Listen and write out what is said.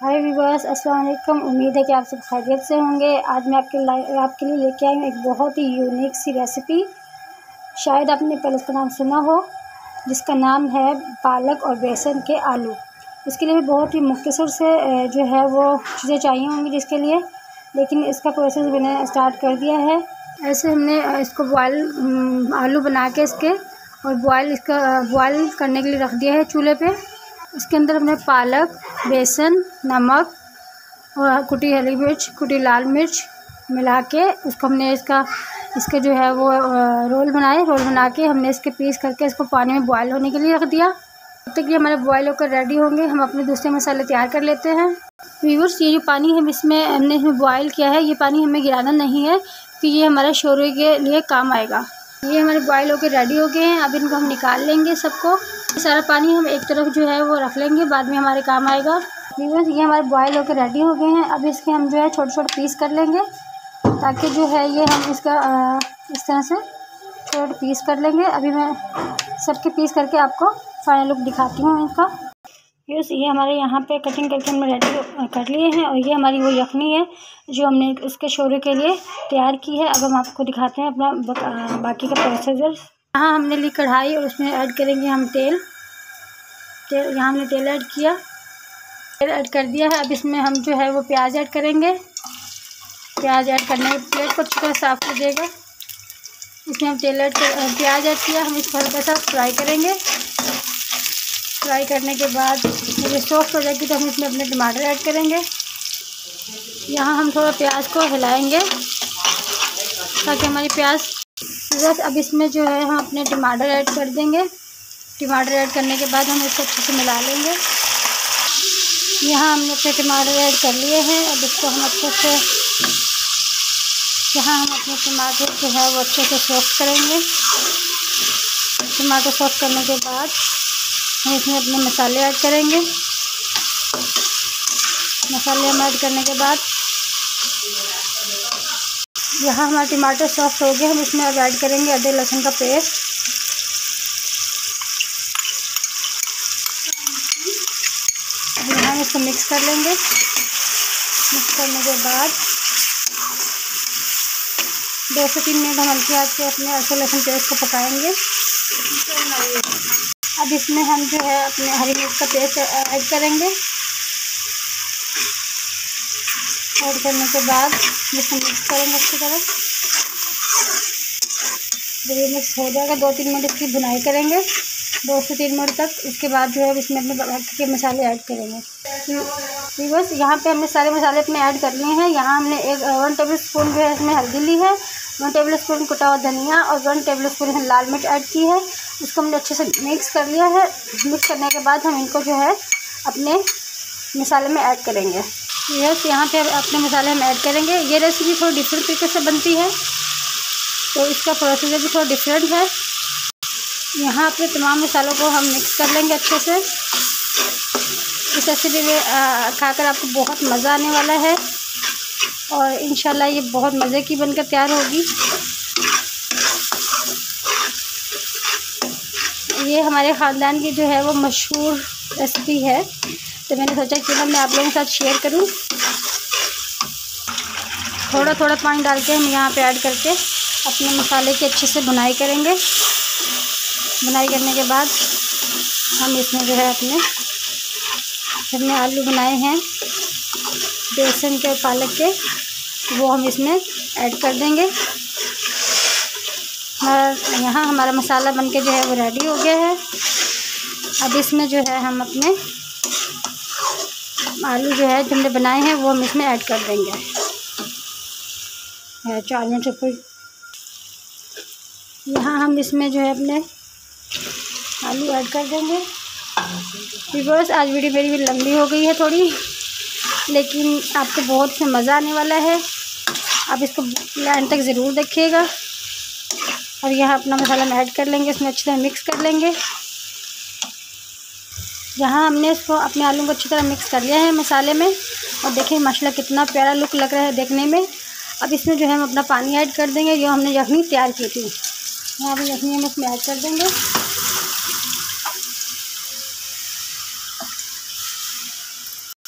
हाय viewers, अस्सलाम वालेकुम। उम्मीद है कि आप सब खैरियत से होंगे। आज मैं आपके लिए लेके आई हूँ एक बहुत ही यूनिक सी रेसिपी। शायद आपने पहले इसका नाम सुना हो, जिसका नाम है पालक और बेसन के आलू। इसके लिए भी बहुत ही मुख्तसर से जो है वो चीज़ें चाहिए होंगी जिसके लिए, लेकिन इसका प्रोसेस मैंने स्टार्ट कर दिया है। ऐसे हमने इसको बॉयल आलू बना के इसके और बॉयल करने के लिए रख दिया है चूल्हे पे। इसके अंदर हमने पालक, बेसन, नमक और कुटी हरी मिर्च, कुटी लाल मिर्च मिला के उसको हमने इसके जो है वो रोल बना के हमने इसके पीस करके इसको पानी में बॉयल होने के लिए रख दिया। तब तक ये हमारे बॉयल होकर रेडी होंगे, हम अपने दूसरे मसाले तैयार कर लेते हैं। व्यूअर्स, ये जो पानी हमने बॉयल किया है, ये पानी हमें गिराना नहीं है कि ये हमारे शोरबे के लिए काम आएगा। ये हमारे बॉयल होकर रेडी हो गए हैं। अब इनको हम निकाल लेंगे सबको। ये सारा पानी हम एक तरफ जो है वो रख लेंगे, बाद में हमारे काम आएगा। व्यूअर्स, ये हमारे बॉयल होकर रेडी हो गए हैं। अब इसके हम जो है छोटे छोटे पीस कर लेंगे, ताकि जो है ये हम इसका इस तरह से छोटे पीस कर लेंगे। अभी मैं सबके पीस करके आपको फाइनल लुक दिखाती हूँ इसका। व्यूअर्स, ये हमारे यहाँ पे कटिंग करके हमने रेडी कर लिए हैं और ये हमारी वो यखनी है जो हमने इसके शोरबे के लिए तैयार की है। अब हम आपको दिखाते हैं अपना बाकी का प्रोसीजर। यहाँ हमने ली कढ़ाई और उसमें ऐड करेंगे हम तेल। यहाँ हमने तेल ऐड किया, तेल ऐड कर दिया है। अब इसमें हम जो है वो प्याज ऐड करेंगे। प्याज ऐड करने के प्लेट को अच्छी तरह साफ़ कीजिएगा। इसमें हम प्याज ऐड किया, हम इसको हल्का सा फ्राई करेंगे। फ्राई करने के बाद जब ये सॉफ्ट हो जाएगी तो हम इसमें अपने टमाटर ऐड करेंगे। यहाँ हम थोड़ा प्याज को हिलाएंगे ताकि हमारी प्याज बस। अब इसमें जो है हम अपने टमाटर ऐड कर देंगे। टमाटर ऐड करने के बाद हम इसको अच्छे से मिला लेंगे। यहाँ हमने अपने टमाटर ऐड कर लिए हैं। अब इसको हम अच्छे से अपने टमाटर जो है वो अच्छे से सॉफ्ट करेंगे। टमाटर सॉफ्ट करने के बाद हम इसमें अपने मसाले ऐड करेंगे। मसाले हम ऐड करने के बाद यहाँ हमारे टमाटर सॉफ्ट हो गए, हम इसमें अब ऐड करेंगे अदरक लहसुन का पेस्ट। यहाँ हम इसको मिक्स कर लेंगे। मिक्स करने के बाद 2 से 3 मिनट हम हल्की आंच पे अपने अदरक लहसुन पेस्ट को पकाएंगे। अब इसमें हम जो है अपने हरी मिर्च का पेस्ट ऐड करेंगे। ऐड करने के बाद इसको मिक्स करेंगे अच्छी तरह। जब ये मिक्स हो जाएगा 2-3 मिनट इसकी भुनाई करेंगे, 2 से 3 मिनट तक। इसके बाद जो है इसमें अपने बाकी के मसाले ऐड करेंगे। बस यहाँ पे हमने सारे मसाले अपने ऐड कर लिए हैं। यहाँ हमने 1 टेबल स्पून जो है इसमें हल्दी ली है, 1 टेबल स्पून कुटा हुआ धनिया और 1 टेबल स्पून लाल मिर्च ऐड की है। इसको हमने अच्छे से मिक्स कर लिया है। मिक्स करने के बाद हम इनको जो है अपने मसाले में ऐड करेंगे। यस, यहाँ पे अपने मसाले हम ऐड करेंगे। ये रेसिपी थोड़ी डिफरेंट तरीके से बनती है, तो इसका प्रोसीजर भी थोड़ा डिफरेंट है। यहाँ अपने तमाम मसालों को हम मिक्स कर लेंगे अच्छे से। इस रेसिपी में खाकर आपको बहुत मज़ा आने वाला है और इंशाल्लाह ये बहुत मज़े की बनकर तैयार होगी। ये हमारे ख़ानदान की जो है वो मशहूर रेसिपी है, तो मैंने सोचा कि मैं आप लोगों के साथ शेयर करूं। थोड़ा थोड़ा पानी डाल के हम यहाँ पे ऐड करके अपने मसाले की अच्छे से भुनाई करेंगे। भुनाई करने के बाद हम इसमें जो है हमने आलू बनाए हैं बेसन के और पालक के, वो हम इसमें ऐड कर देंगे। और यहाँ हमारा मसाला बनके जो है वो रेडी हो गया है। अब इसमें जो है हम अपने आलू जो है जो हमने बनाए हैं वो हम इसमें ऐड कर देंगे। 4 मिनट से फिर यहाँ हम इसमें जो है अपने आलू ऐड कर देंगे। व्यूअर्स, आज वीडियो मेरी भी लंबी हो गई है थोड़ी, लेकिन आपको बहुत से मज़ा आने वाला है। आप इसको एंड तक ज़रूर देखिएगा। और यहाँ अपना मसाला हम ऐड कर लेंगे, इसमें अच्छी तरह मिक्स कर लेंगे। यहाँ हमने इसको अपने आलू को अच्छी तरह मिक्स कर लिया है मसाले में, और देखिए माशाल्लाह कितना प्यारा लुक लग रहा है देखने में। अब इसमें जो है हम अपना पानी ऐड कर देंगे, जो हमने यखनी तैयार की थी। यहाँ पर यखनी हम इसमें ऐड कर देंगे।